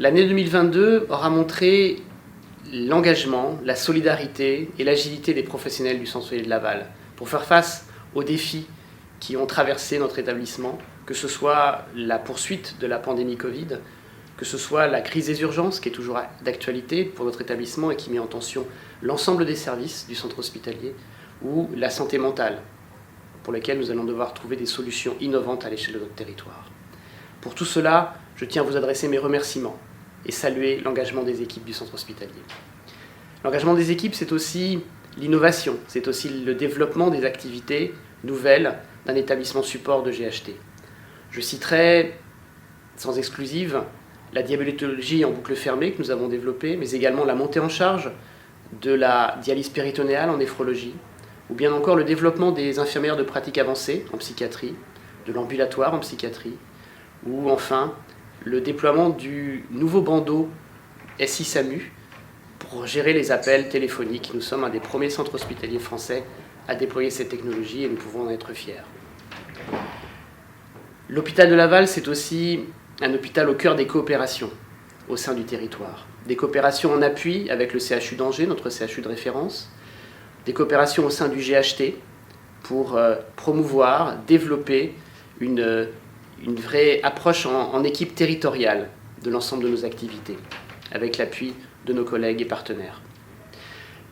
L'année 2022 aura montré l'engagement, la solidarité et l'agilité des professionnels du Centre hospitalier de Laval pour faire face aux défis qui ont traversé notre établissement, que ce soit la poursuite de la pandémie Covid, que ce soit la crise des urgences qui est toujours d'actualité pour notre établissement et qui met en tension l'ensemble des services du centre hospitalier, ou la santé mentale, pour laquelle nous allons devoir trouver des solutions innovantes à l'échelle de notre territoire. Pour tout cela, je tiens à vous adresser mes remerciements et saluer l'engagement des équipes du centre hospitalier. L'engagement des équipes, c'est aussi l'innovation, c'est aussi le développement des activités nouvelles d'un établissement support de GHT. Je citerai, sans exclusive, la diabétologie en boucle fermée que nous avons développée, mais également la montée en charge de la dialyse péritonéale en néphrologie, ou bien encore le développement des infirmières de pratique avancée en psychiatrie, de l'ambulatoire en psychiatrie, ou enfin le déploiement du nouveau bandeau SI-SAMU pour gérer les appels téléphoniques. Nous sommes un des premiers centres hospitaliers français à déployer cette technologie et nous pouvons en être fiers. L'hôpital de Laval, c'est aussi un hôpital au cœur des coopérations au sein du territoire. Des coopérations en appui avec le CHU d'Angers, notre CHU de référence, des coopérations au sein du GHT pour promouvoir, développer une vraie approche en équipe territoriale de l'ensemble de nos activités, avec l'appui de nos collègues et partenaires.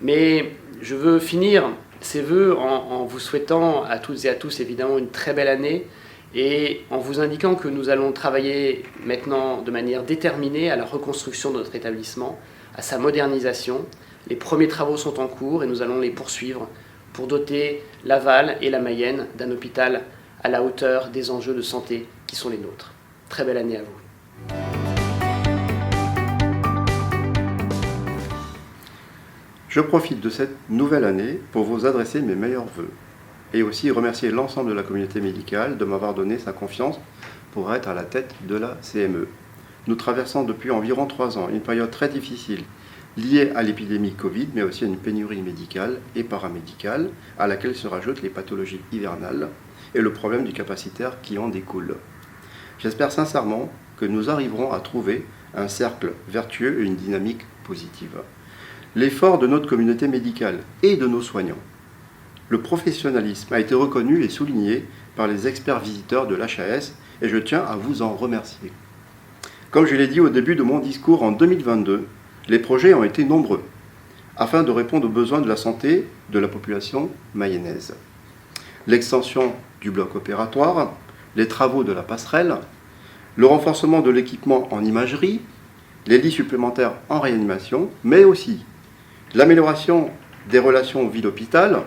Mais je veux finir ces vœux en vous souhaitant à toutes et à tous évidemment une très belle année et en vous indiquant que nous allons travailler maintenant de manière déterminée à la reconstruction de notre établissement, à sa modernisation. Les premiers travaux sont en cours et nous allons les poursuivre pour doter Laval et la Mayenne d'un hôpital à la hauteur des enjeux de santé qui sont les nôtres. Très belle année à vous. Je profite de cette nouvelle année pour vous adresser mes meilleurs vœux et aussi remercier l'ensemble de la communauté médicale de m'avoir donné sa confiance pour être à la tête de la CME. Nous traversons depuis environ 3 ans une période très difficile liée à l'épidémie Covid, mais aussi à une pénurie médicale et paramédicale à laquelle se rajoutent les pathologies hivernales et le problème du capacitaire qui en découle. J'espère sincèrement que nous arriverons à trouver un cercle vertueux et une dynamique positive. L'effort de notre communauté médicale et de nos soignants, le professionnalisme a été reconnu et souligné par les experts visiteurs de l'HAS et je tiens à vous en remercier. Comme je l'ai dit au début de mon discours en 2022, les projets ont été nombreux afin de répondre aux besoins de la santé de la population mayonnaise. L'extension du bloc opératoire, les travaux de la passerelle, le renforcement de l'équipement en imagerie, les lits supplémentaires en réanimation, mais aussi l'amélioration des relations ville-hôpital,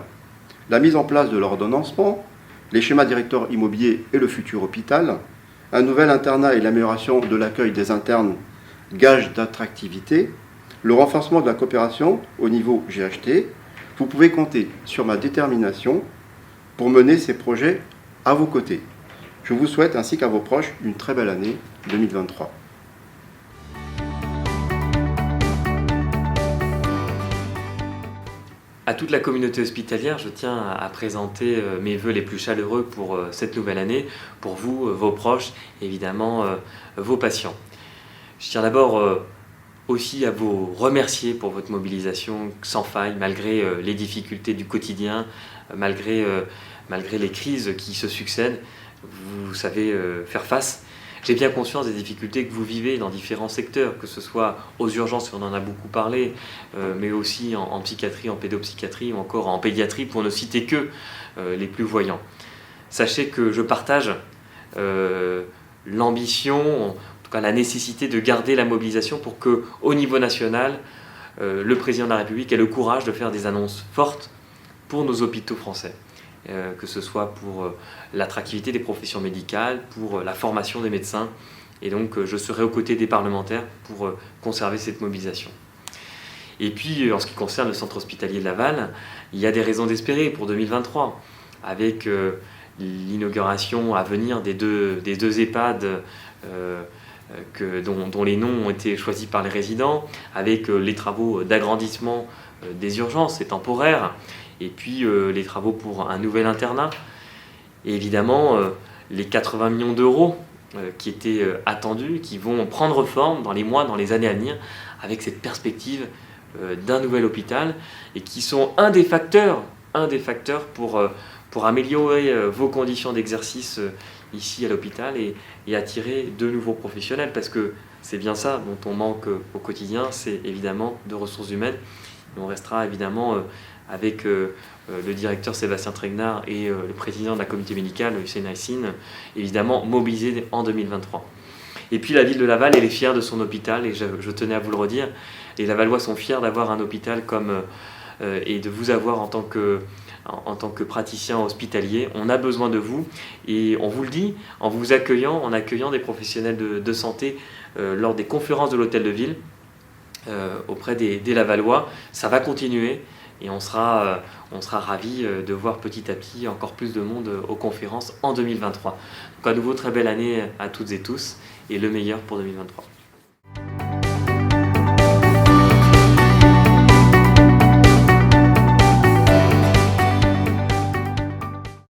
la mise en place de l'ordonnancement, les schémas directeurs immobiliers et le futur hôpital, un nouvel internat et l'amélioration de l'accueil des internes, gage d'attractivité, le renforcement de la coopération au niveau GHT. Vous pouvez compter sur ma détermination pour mener ces projets à vos côtés. Je vous souhaite ainsi qu'à vos proches une très belle année 2023. À toute la communauté hospitalière, je tiens à présenter mes vœux les plus chaleureux pour cette nouvelle année, pour vous, vos proches, et évidemment vos patients. Je tiens d'abord aussi à vous remercier pour votre mobilisation sans faille, malgré les difficultés du quotidien, malgré les crises qui se succèdent. Vous savez faire face. J'ai bien conscience des difficultés que vous vivez dans différents secteurs, que ce soit aux urgences, on en a beaucoup parlé, mais aussi en psychiatrie, en pédopsychiatrie ou encore en pédiatrie, pour ne citer que les plus voyants. Sachez que je partage l'ambition, en tout cas la nécessité de garder la mobilisation pour qu'au niveau national, le président de la République ait le courage de faire des annonces fortes pour nos hôpitaux français. Que ce soit pour l'attractivité des professions médicales, pour la formation des médecins. Et donc, je serai aux côtés des parlementaires pour conserver cette mobilisation. Et puis, en ce qui concerne le centre hospitalier de Laval, il y a des raisons d'espérer pour 2023, avec l'inauguration à venir des deux EHPAD dont les noms ont été choisis par les résidents, avec les travaux d'agrandissement des urgences, c'est temporaire, et puis les travaux pour un nouvel internat, et évidemment les 80 millions d'euros qui étaient attendus, qui vont prendre forme dans les mois, dans les années à venir, avec cette perspective d'un nouvel hôpital, et qui sont un des facteurs pour améliorer vos conditions d'exercice ici à l'hôpital et attirer de nouveaux professionnels, parce que c'est bien ça dont on manque au quotidien, c'est évidemment de ressources humaines. Et on restera évidemment avec le directeur Sébastien Trégnard et le président de la communauté médicale, Hussein Hassine, évidemment mobilisés en 2023. Et puis la ville de Laval, elle est fière de son hôpital, et je tenais à vous le redire. Les Lavallois sont fiers d'avoir un hôpital et de vous avoir en tant que praticien hospitalier. On a besoin de vous, et on vous le dit en vous accueillant, en accueillant des professionnels de santé lors des conférences de l'hôtel de ville auprès des Lavallois. Ça va continuer, et on sera ravis de voir petit à petit encore plus de monde aux conférences en 2023. Donc à nouveau, très belle année à toutes et tous, et le meilleur pour 2023.